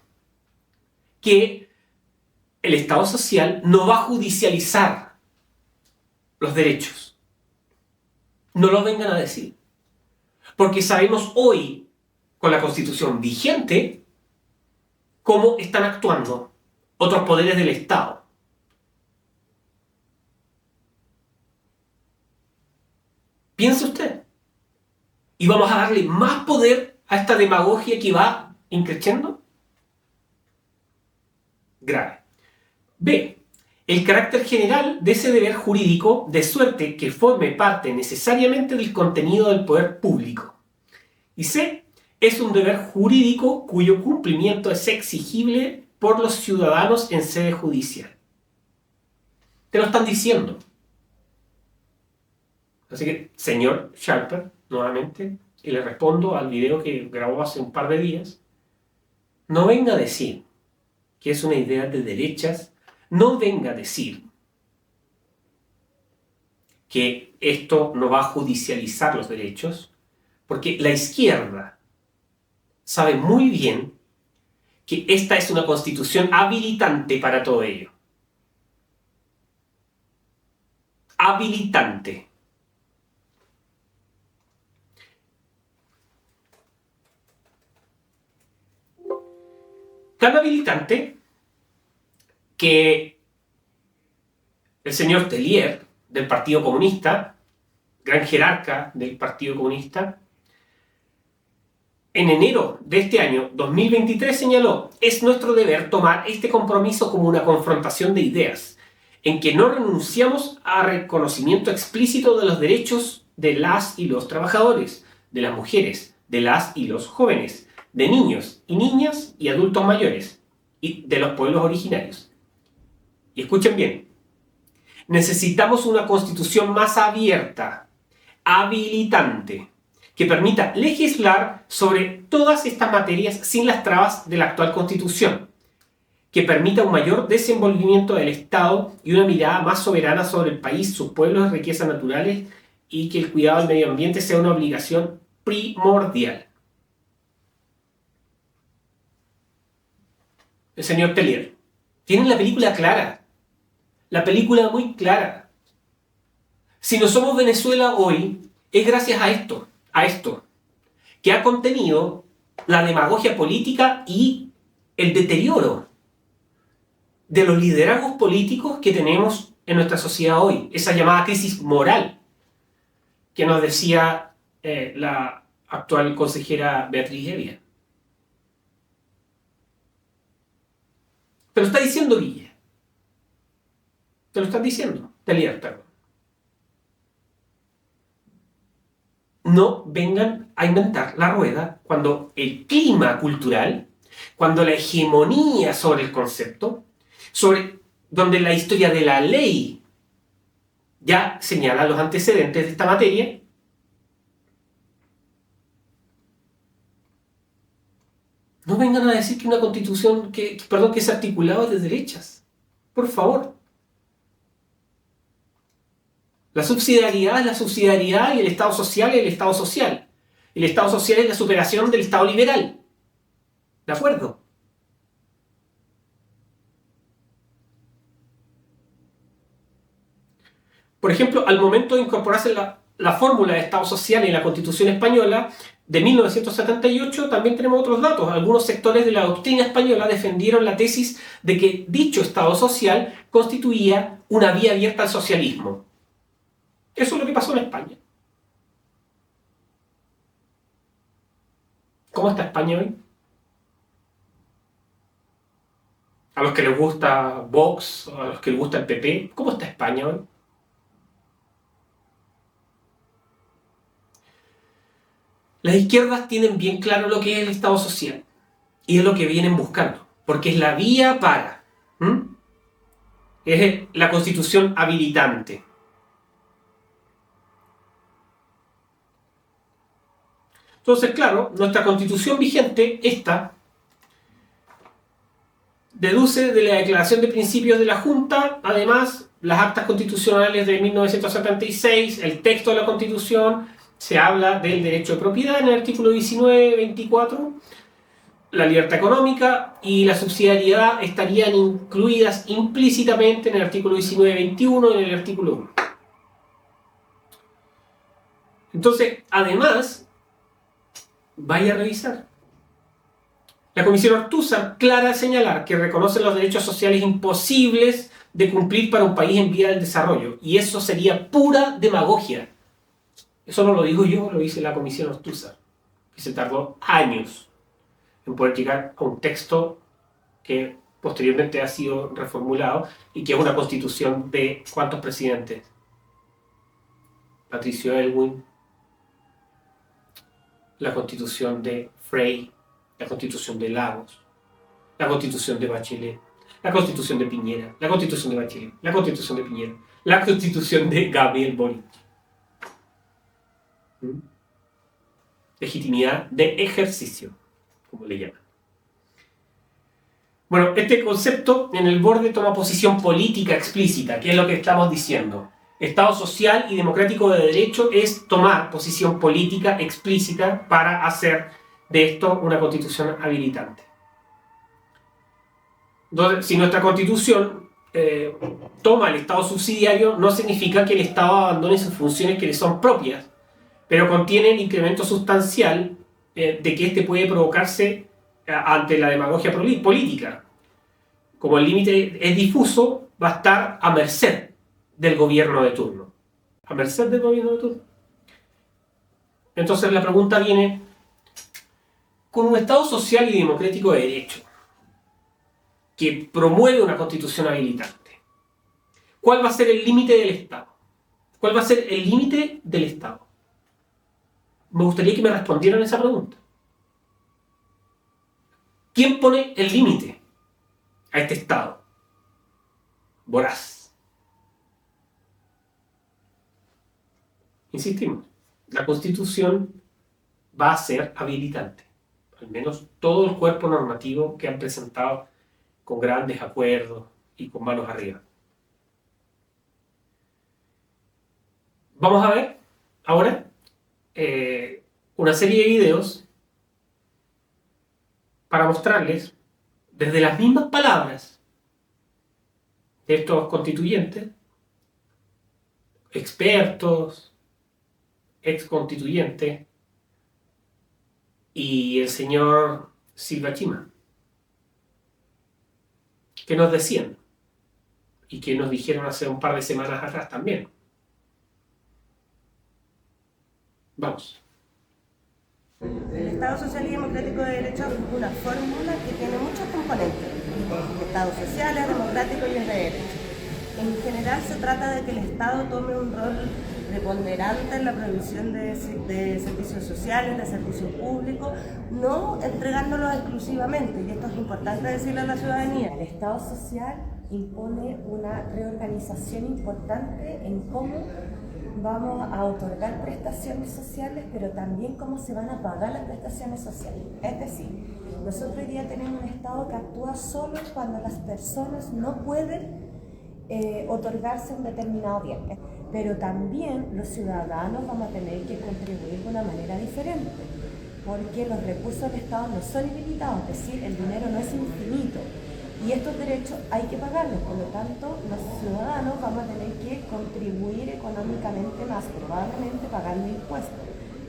que el Estado social no va a judicializar los derechos. No lo vengan a decir. Porque sabemos hoy, con la Constitución vigente, cómo están actuando otros poderes del Estado. Piense usted. ¿Y vamos a darle más poder a esta demagogia que va increciendo? Grave. B. El carácter general de ese deber jurídico, de suerte que forme parte necesariamente del contenido del poder público. Y C. Es un deber jurídico cuyo cumplimiento es exigible por los ciudadanos en sede judicial. Te lo están diciendo. Así que, señor Sharper, nuevamente, y le respondo al video que grabó hace un par de días, no venga a decir que es una idea de derechas, no venga a decir que esto no va a judicializar los derechos, porque la izquierda sabe muy bien que esta es una constitución habilitante para todo ello. Habilitante. Tan habilitante que el señor Tellier, del Partido Comunista, gran jerarca del Partido Comunista, en enero de este año, 2023, señaló: es nuestro deber tomar este compromiso como una confrontación de ideas, en que no renunciamos a reconocimiento explícito de los derechos de las y los trabajadores, de las mujeres, de las y los jóvenes, de niños y niñas y adultos mayores, y de los pueblos originarios. Y escuchen bien, necesitamos una constitución más abierta, habilitante, que permita legislar sobre todas estas materias sin las trabas de la actual constitución, que permita un mayor desenvolvimiento del Estado y una mirada más soberana sobre el país, sus pueblos y riquezas naturales, y que el cuidado del medio ambiente sea una obligación primordial. El señor Tellier. Tienen la película clara. La película muy clara. Si no somos Venezuela hoy, es gracias a esto, que ha contenido la demagogia política y el deterioro de los liderazgos políticos que tenemos en nuestra sociedad hoy. Esa llamada crisis moral que nos decía la actual consejera Beatriz Evia. Te lo está diciendo Villa. Te lo están diciendo. Tellier, perdón. No vengan a inventar la rueda cuando el clima cultural, cuando la hegemonía sobre el concepto, donde la historia de la ley ya señala los antecedentes de esta materia, no vengan a decir que una constitución que es articulada de derechas. Por favor. La subsidiariedad es la subsidiariedad y el Estado social es el Estado social. El Estado social es la superación del Estado liberal. ¿De acuerdo? Por ejemplo, al momento de incorporarse la fórmula de Estado social en la Constitución española de 1978, también tenemos otros datos. Algunos sectores de la doctrina española defendieron la tesis de que dicho Estado social constituía una vía abierta al socialismo. Eso es lo que pasó en España. ¿Cómo está España hoy? A los que les gusta Vox, a los que les gusta el PP, ¿cómo está España hoy? Las izquierdas tienen bien claro lo que es el Estado social y es lo que vienen buscando, porque es la vía para Es la constitución habilitante. Entonces, claro, nuestra constitución vigente, esta, deduce de la Declaración de Principios de la Junta, además, las actas constitucionales de 1976, el texto de la Constitución, se habla del derecho de propiedad en el artículo 19, 24, la libertad económica y la subsidiariedad estarían incluidas implícitamente en el artículo 19, 21 y en el artículo 1. Entonces, además, vaya a revisar. La Comisión Ortúzar, clara al señalar que reconoce los derechos sociales imposibles de cumplir para un país en vía del desarrollo. Y eso sería pura demagogia. Eso no lo digo yo, lo dice la Comisión Ortúzar, que se tardó años en poder llegar a un texto que posteriormente ha sido reformulado y que es una constitución de ¿cuántos presidentes? Patricio Aylwin, la constitución de Frey, la constitución de Lagos, la constitución de Bachelet, la constitución de Piñera, la constitución de Bachelet, la constitución de Piñera, la constitución de Gabriel Boric. Legitimidad de ejercicio, como le llaman. Bueno, este concepto en el borde toma posición política explícita, que es lo que estamos diciendo. Estado social y democrático de derecho es tomar posición política explícita para hacer de esto una constitución habilitante. Entonces, si nuestra constitución toma el Estado subsidiario, no significa que el Estado abandone sus funciones que le son propias, pero contiene el incremento sustancial de que este puede provocarse ante la demagogia política. Como el límite es difuso, va a estar a merced del gobierno de turno. A merced del gobierno de turno. Entonces la pregunta viene, con un Estado social y democrático de derecho, que promueve una constitución habilitante, ¿cuál va a ser el límite del Estado? ¿Cuál va a ser el límite del Estado? Me gustaría que me respondieran esa pregunta. ¿Quién pone el límite a este Estado voraz? Insistimos, la Constitución va a ser habilitante. Al menos todo el cuerpo normativo que han presentado con grandes acuerdos y con manos arriba. Vamos a ver ahora una serie de videos para mostrarles desde las mismas palabras de estos constituyentes, expertos, ex constituyentes y el señor Silva Chima, que nos decían y que nos dijeron hace un par de semanas atrás también. Vamos. El Estado Social y Democrático de Derecho es una fórmula que tiene muchos componentes. Estados sociales, democráticos y de derecho. En general se trata de que el Estado tome un rol preponderante en la provisión de servicios sociales, de servicios públicos, no entregándolos exclusivamente, y esto es importante decirle a la ciudadanía. El Estado social impone una reorganización importante en cómo vamos a otorgar prestaciones sociales, pero también cómo se van a pagar las prestaciones sociales. Es decir, nosotros hoy día tenemos un Estado que actúa solo cuando las personas no pueden otorgarse un determinado bien, pero también los ciudadanos vamos a tener que contribuir de una manera diferente, porque los recursos del Estado no son ilimitados, es decir, el dinero no es infinito y estos derechos hay que pagarlos, por lo tanto los ciudadanos vamos a tener que contribuir económicamente más, probablemente pagando impuestos.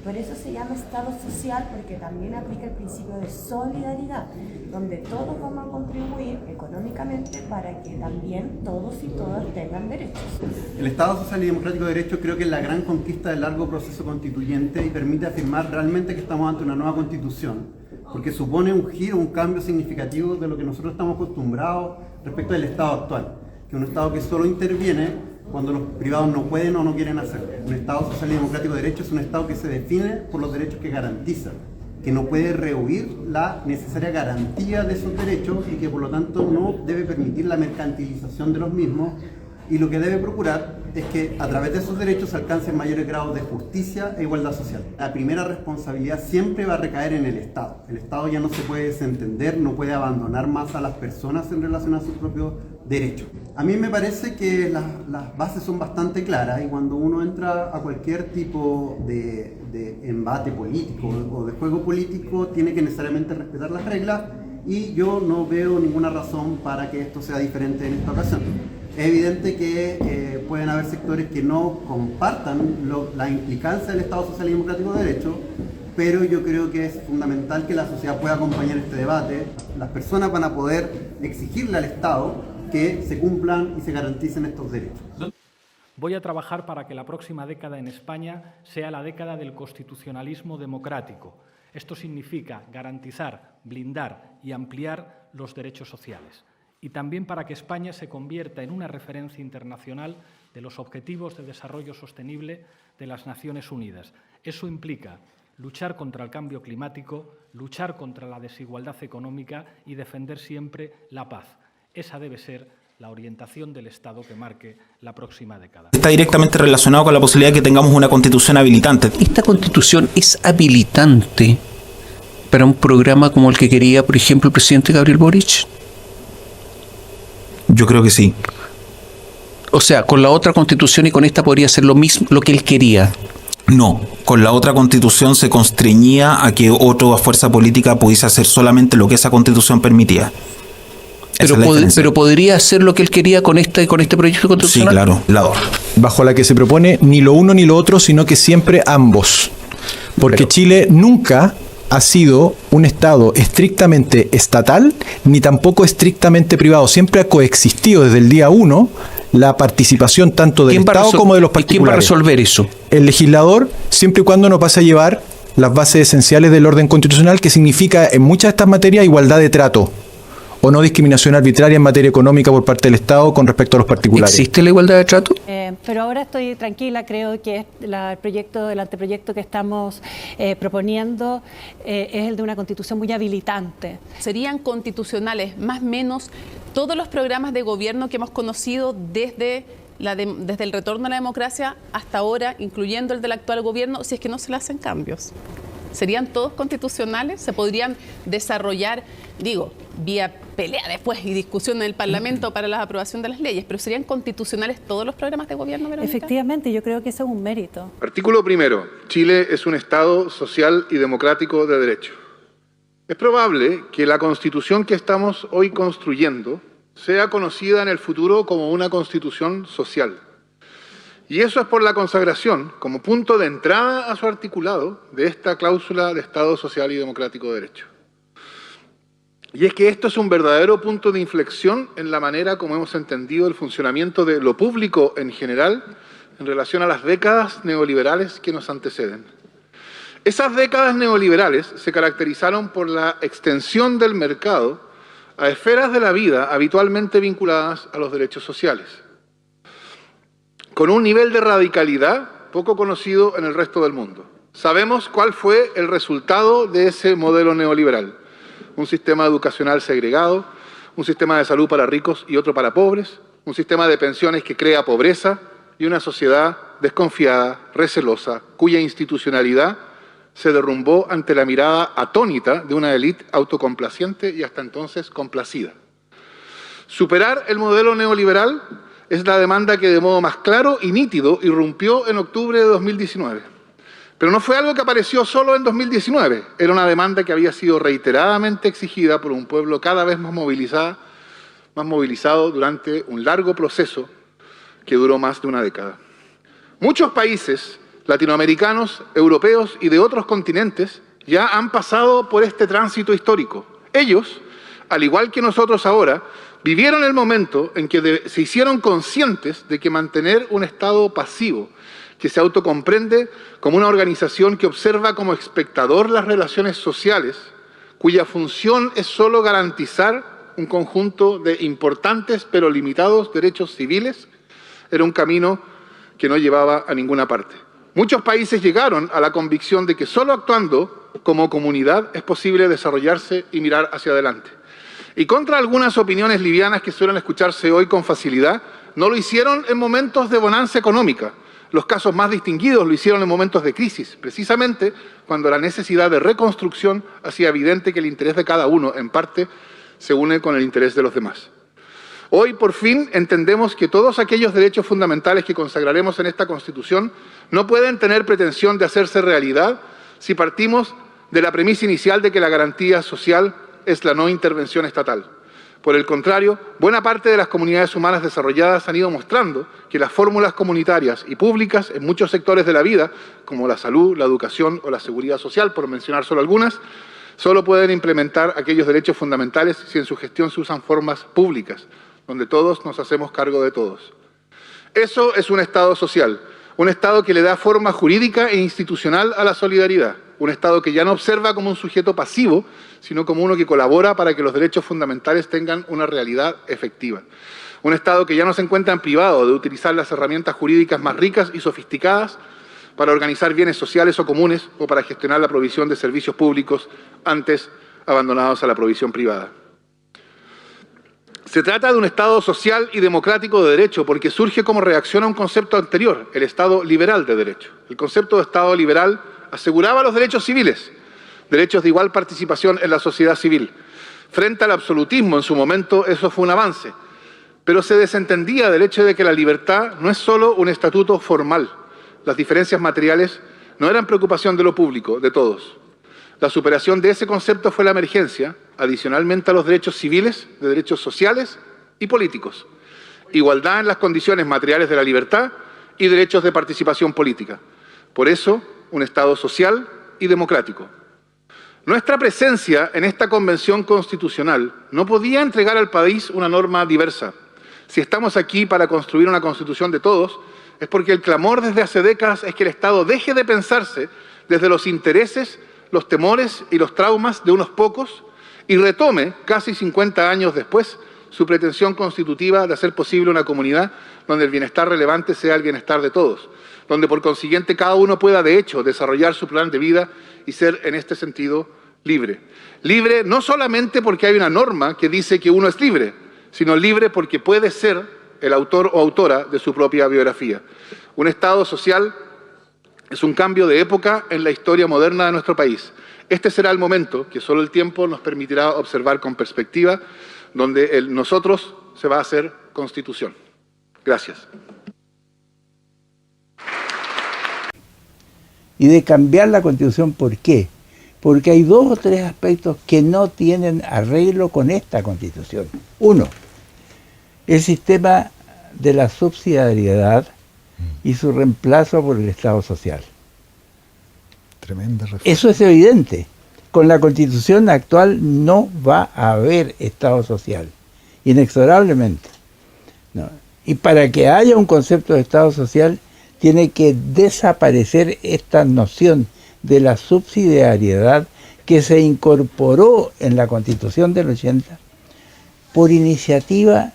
Por eso se llama Estado social, porque también aplica el principio de solidaridad, donde todos vamos a contribuir económicamente para que también todos y todas tengan derechos. El Estado Social y Democrático de Derecho creo que es la gran conquista del largo proceso constituyente y permite afirmar realmente que estamos ante una nueva constitución, porque supone un giro, un cambio significativo de lo que nosotros estamos acostumbrados respecto del Estado actual, que es un Estado que solo interviene cuando los privados no pueden o no quieren hacerlo. Un Estado Social y Democrático de Derecho es un Estado que se define por los derechos que garantiza, que no puede rehuir la necesaria garantía de esos derechos y que por lo tanto no debe permitir la mercantilización de los mismos, y lo que debe procurar es que a través de esos derechos se alcancen mayores grados de justicia e igualdad social. La primera responsabilidad siempre va a recaer en el Estado. El Estado ya no se puede desentender, no puede abandonar más a las personas en relación a sus propios derechos. A mí me parece que las bases son bastante claras, y cuando uno entra a cualquier tipo de embate político o de juego político tiene que necesariamente respetar las reglas, y yo no veo ninguna razón para que esto sea diferente en esta ocasión. Es evidente que pueden haber sectores que no compartan la implicancia del Estado Social y Democrático de Derecho, pero yo creo que es fundamental que la sociedad pueda acompañar este debate. Las personas van a poder exigirle al Estado que se cumplan y se garanticen estos derechos. Voy a trabajar para que la próxima década en España sea la década del constitucionalismo democrático. Esto significa garantizar, blindar y ampliar los derechos sociales. Y también para que España se convierta en una referencia internacional de los Objetivos de Desarrollo Sostenible de las Naciones Unidas. Eso implica luchar contra el cambio climático, luchar contra la desigualdad económica y defender siempre la paz. Esa debe ser la orientación del Estado que marque la próxima década. Está directamente relacionado con la posibilidad de que tengamos una constitución habilitante. Esta constitución es habilitante para un programa como el que quería, por ejemplo, el presidente Gabriel Boric. Yo creo que sí. O sea, con la otra constitución y con esta podría ser lo mismo, lo que él quería. No, con la otra constitución se constreñía a que otra fuerza política pudiese hacer solamente lo que esa constitución permitía. Pero podría hacer lo que él quería con este proyecto constitucional. Sí, claro. Bajo la que se propone ni lo uno ni lo otro, sino que siempre ambos. Porque Chile nunca ha sido un Estado estrictamente estatal, ni tampoco estrictamente privado. Siempre ha coexistido desde el día 1 la participación tanto del Estado como de los particulares. ¿Quién va a resolver eso? El legislador, siempre y cuando no pase a llevar las bases esenciales del orden constitucional, que significa en muchas de estas materias igualdad de trato o no discriminación arbitraria en materia económica por parte del Estado con respecto a los particulares. ¿Existe la igualdad de trato? Pero ahora estoy tranquila, creo que el anteproyecto que estamos proponiendo es el de una constitución muy habilitante. Serían constitucionales, más o menos, todos los programas de gobierno que hemos conocido desde el retorno a la democracia hasta ahora, incluyendo el del actual gobierno, si es que no se le hacen cambios. ¿Serían todos constitucionales? ¿Se podrían desarrollar, vía pelea después y discusión en el Parlamento para la aprobación de las leyes? ¿Pero serían constitucionales todos los programas de gobierno, Verónica? Efectivamente, yo creo que eso es un mérito. Artículo 1. Chile es un Estado social y democrático de derecho. Es probable que la Constitución que estamos hoy construyendo sea conocida en el futuro como una Constitución social. Y eso es por la consagración, como punto de entrada a su articulado, de esta cláusula de Estado social y democrático de derecho. Y es que esto es un verdadero punto de inflexión en la manera como hemos entendido el funcionamiento de lo público en general en relación a las décadas neoliberales que nos anteceden. Esas décadas neoliberales se caracterizaron por la extensión del mercado a esferas de la vida habitualmente vinculadas a los derechos sociales, con un nivel de radicalidad poco conocido en el resto del mundo. Sabemos cuál fue el resultado de ese modelo neoliberal: un sistema educacional segregado, un sistema de salud para ricos y otro para pobres, un sistema de pensiones que crea pobreza y una sociedad desconfiada, recelosa, cuya institucionalidad se derrumbó ante la mirada atónita de una élite autocomplaciente y hasta entonces complacida. Superar el modelo neoliberal es la demanda que de modo más claro y nítido irrumpió en octubre de 2019. Pero no fue algo que apareció solo en 2019, era una demanda que había sido reiteradamente exigida por un pueblo cada vez más movilizado durante un largo proceso que duró más de una década. Muchos países latinoamericanos, europeos y de otros continentes ya han pasado por este tránsito histórico. Ellos, al igual que nosotros ahora, vivieron el momento en que se hicieron conscientes de que mantener un Estado pasivo, que se autocomprende como una organización que observa como espectador las relaciones sociales, cuya función es solo garantizar un conjunto de importantes pero limitados derechos civiles, era un camino que no llevaba a ninguna parte. Muchos países llegaron a la convicción de que solo actuando como comunidad es posible desarrollarse y mirar hacia adelante. Y contra algunas opiniones livianas que suelen escucharse hoy con facilidad, no lo hicieron en momentos de bonanza económica. Los casos más distinguidos lo hicieron en momentos de crisis, precisamente cuando la necesidad de reconstrucción hacía evidente que el interés de cada uno, en parte, se une con el interés de los demás. Hoy, por fin, entendemos que todos aquellos derechos fundamentales que consagraremos en esta Constitución no pueden tener pretensión de hacerse realidad si partimos de la premisa inicial de que la garantía social es la no intervención estatal. Por el contrario, buena parte de las comunidades humanas desarrolladas han ido mostrando que las fórmulas comunitarias y públicas en muchos sectores de la vida, como la salud, la educación o la seguridad social, por mencionar solo algunas, solo pueden implementar aquellos derechos fundamentales si en su gestión se usan formas públicas, donde todos nos hacemos cargo de todos. Eso es un Estado social, un Estado que le da forma jurídica e institucional a la solidaridad, un Estado que ya no observa como un sujeto pasivo, sino como uno que colabora para que los derechos fundamentales tengan una realidad efectiva. Un Estado que ya no se encuentra en privado de utilizar las herramientas jurídicas más ricas y sofisticadas para organizar bienes sociales o comunes o para gestionar la provisión de servicios públicos antes abandonados a la provisión privada. Se trata de un Estado social y democrático de derecho porque surge como reacción a un concepto anterior, el Estado liberal de derecho. El concepto de Estado liberal aseguraba los derechos civiles, derechos de igual participación en la sociedad civil. Frente al absolutismo en su momento eso fue un avance, pero se desentendía del hecho de que la libertad no es solo un estatuto formal. Las diferencias materiales no eran preocupación de lo público, de todos. La superación de ese concepto fue la emergencia, adicionalmente a los derechos civiles, de derechos sociales y políticos. Igualdad en las condiciones materiales de la libertad y derechos de participación política. Por eso, un Estado social y democrático. Nuestra presencia en esta convención constitucional no podía entregar al país una norma diversa. Si estamos aquí para construir una constitución de todos, es porque el clamor desde hace décadas es que el Estado deje de pensarse desde los intereses, los temores y los traumas de unos pocos y retome, casi 50 años después, su pretensión constitutiva de hacer posible una comunidad donde el bienestar relevante sea el bienestar de todos, donde por consiguiente cada uno pueda de hecho desarrollar su plan de vida y ser en este sentido libre. Libre no solamente porque hay una norma que dice que uno es libre, sino libre porque puede ser el autor o autora de su propia biografía. Un Estado social es un cambio de época en la historia moderna de nuestro país. Este será el momento que solo el tiempo nos permitirá observar con perspectiva, donde el nosotros se va a hacer constitución. Gracias. Y de cambiar la Constitución, ¿por qué? Porque hay 2 o 3 aspectos que no tienen arreglo con esta Constitución. Uno, el sistema de la subsidiariedad y su reemplazo por el Estado social. Tremenda reforma. Eso es evidente. Con la Constitución actual no va a haber Estado social, inexorablemente. No. Y para que haya un concepto de Estado social, tiene que desaparecer esta noción de la subsidiariedad que se incorporó en la Constitución del 80 por iniciativa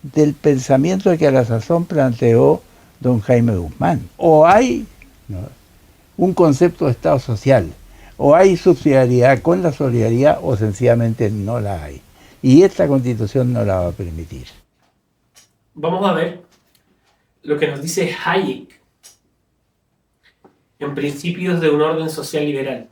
del pensamiento que a la sazón planteó don Jaime Guzmán. O hay un concepto de Estado social, o hay subsidiariedad con la solidaridad, o sencillamente no la hay. Y esta Constitución no la va a permitir. Vamos a ver lo que nos dice Hayek en Principios de un orden social liberal.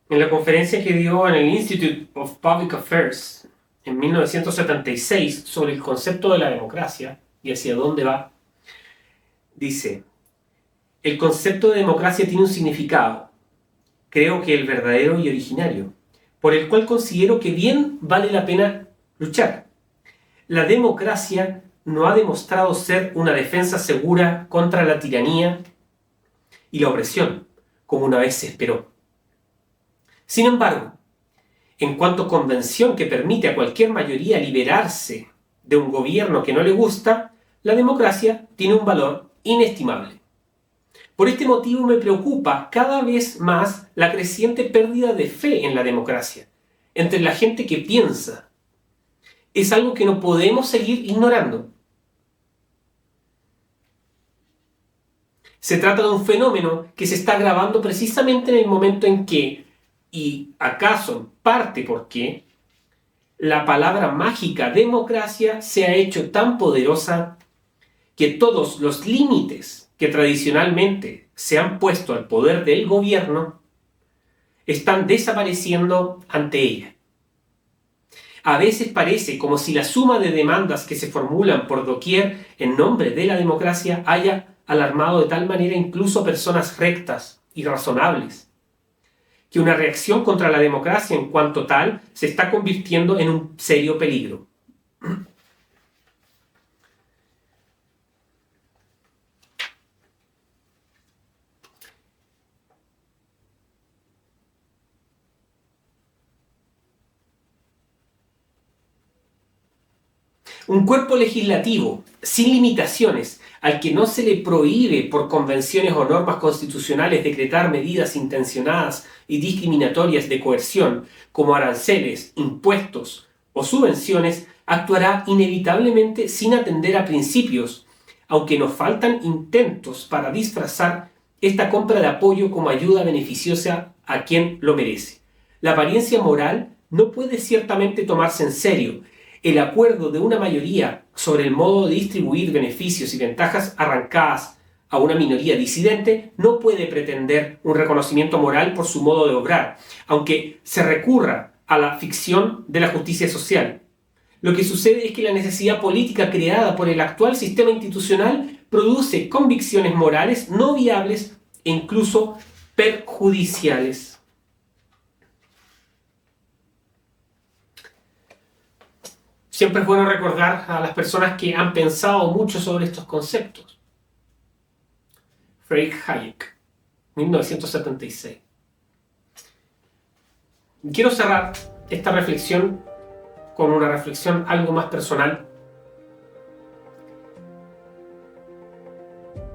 En la conferencia que dio en el Institute of Public Affairs en 1976 sobre el concepto de la democracia y hacia dónde va, dice: el concepto de democracia tiene un significado, creo que el verdadero y originario, por el cual considero que bien vale la pena luchar. La democracia no ha demostrado ser una defensa segura contra la tiranía y la opresión, como una vez se esperó. Sin embargo, en cuanto a convención que permite a cualquier mayoría liberarse de un gobierno que no le gusta, la democracia tiene un valor inestimable. Por este motivo me preocupa cada vez más la creciente pérdida de fe en la democracia entre la gente que piensa. Es algo que no podemos seguir ignorando. Se trata de un fenómeno que se está agravando precisamente en el momento en que, y acaso en parte porque, la palabra mágica democracia se ha hecho tan poderosa que todos los límites que tradicionalmente se han puesto al poder del gobierno están desapareciendo ante ella. A veces parece como si la suma de demandas que se formulan por doquier en nombre de la democracia haya alarmado de tal manera incluso a personas rectas y razonables, que una reacción contra la democracia en cuanto tal se está convirtiendo en un serio peligro. Un cuerpo legislativo sin limitaciones, al que no se le prohíbe por convenciones o normas constitucionales decretar medidas intencionadas y discriminatorias de coerción, como aranceles, impuestos o subvenciones, actuará inevitablemente sin atender a principios, aunque nos faltan intentos para disfrazar esta compra de apoyo como ayuda beneficiosa a quien lo merece. La apariencia moral no puede ciertamente tomarse en serio. El acuerdo de una mayoría sobre el modo de distribuir beneficios y ventajas arrancadas a una minoría disidente no puede pretender un reconocimiento moral por su modo de obrar, aunque se recurra a la ficción de la justicia social. Lo que sucede es que la necesidad política creada por el actual sistema institucional produce convicciones morales no viables e incluso perjudiciales. Siempre es bueno recordar a las personas que han pensado mucho sobre estos conceptos. Friedrich Hayek, 1976. Quiero cerrar esta reflexión con una reflexión algo más personal.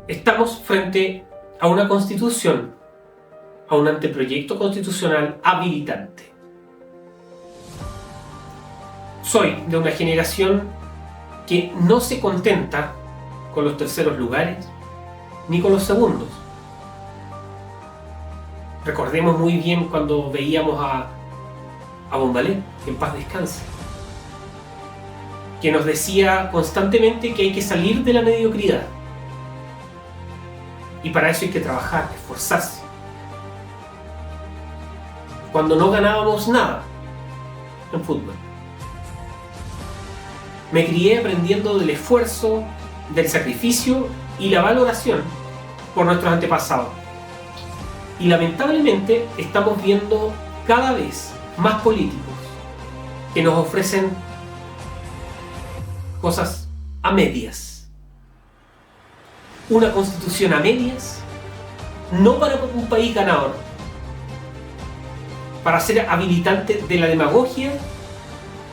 Estamos frente a una constitución, a un anteproyecto constitucional habilitante. Soy de una generación que no se contenta con los terceros lugares ni con los segundos. Recordemos muy bien cuando veíamos a Bombalé, que en paz descanse, que nos decía constantemente que hay que salir de la mediocridad. Y para eso hay que trabajar, esforzarse. Cuando no ganábamos nada en fútbol. Me crié aprendiendo del esfuerzo, del sacrificio y la valoración por nuestros antepasados. Y lamentablemente estamos viendo cada vez más políticos que nos ofrecen cosas a medias. Una constitución a medias, no para un país ganador, para ser habilitante de la demagogia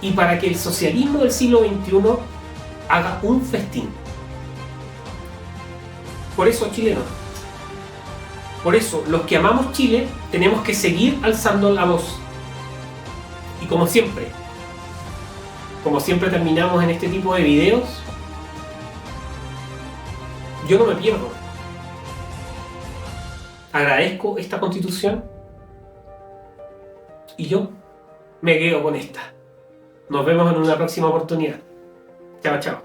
y para que el socialismo del siglo XXI haga un festín. Por eso, chilenos, por eso los que amamos Chile tenemos que seguir alzando la voz. Y como siempre terminamos en este tipo de videos, yo no me pierdo. Agradezco esta constitución y yo me quedo con esta. Nos vemos en una próxima oportunidad. Chao, chao.